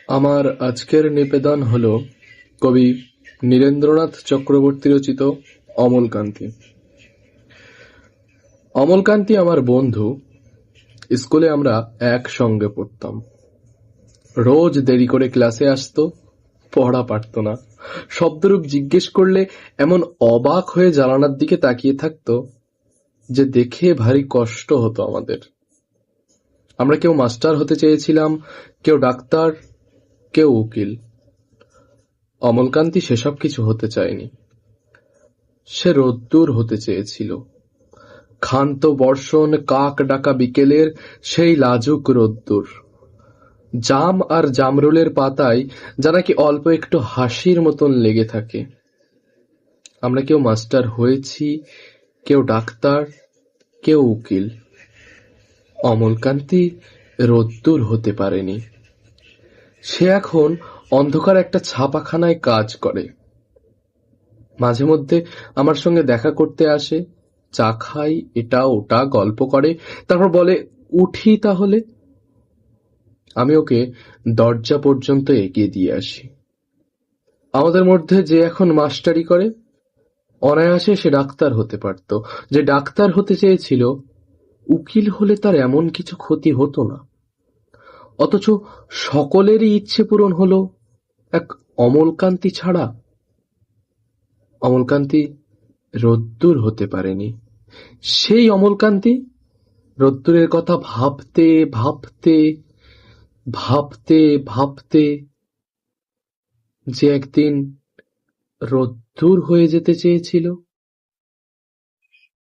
আমার আজকের নিবেদন হল কবি নীরেন্দ্রনাথ চক্রবর্তী রচিত অমলকান্তি। অমলকান্তি আমার বন্ধু। স্কুলে আমরা একসঙ্গে পড়তাম। রোজ দেরি করে ক্লাসে আসতো, পড়া পারত না। শব্দরূপ জিজ্ঞেস করলে এমন অবাক হয়ে জানালার দিকে তাকিয়ে থাকতো যে দেখে ভারী কষ্ট হতো আমাদের। আমরা কেউ মাস্টার হতে চেয়েছিলাম, কেউ ডাক্তার, কেউ উকিল। অমলকান্তি সেসব কিছু হতে চায়নি। সে রোদ্দুর হতে চেয়েছিল। ক্ষান্ত বর্ষণ, কাক ডাকা বিকেলের সেই লাজুক রোদ্দুর। জাম আর জামরুলের পাতায় যা নাকি অল্প একটু হাসির মতন লেগে থাকে। আমরা কেউ মাস্টার হয়েছি, কেউ ডাক্তার, কেউ উকিল। অমলকান্তি রোদ্দুর হতে পারেনি। সে এখন অন্ধকার একটা ছাপাখানায় কাজ করে। মাঝে মধ্যে আমার সঙ্গে দেখা করতে আসে, চা খাই, এটা ওটা গল্প করে, তারপর বলে, উঠি তাহলে। আমি ওকে দরজা পর্যন্ত এগিয়ে দিয়ে আসি। আমাদের মধ্যে যে এখন মাস্টারি করে, অনায়াসে সে ডাক্তার হতে পারত। যে ডাক্তার হতে চেয়েছিল, উকিল হলে তার এমন কিছু ক্ষতি হতো না। অথচ সকলেরই ইচ্ছে পূরণ হলো, এক অমলকান্তি ছাড়া। অমলকান্তি রোদ্দুর হতে পারেনি। সেই অমলকান্তি রোদ্দুরের কথা ভাবতে ভাবতে ভাবতে ভাবতে যে একদিন রোদ্দুর হয়ে যেতে চেয়েছিল।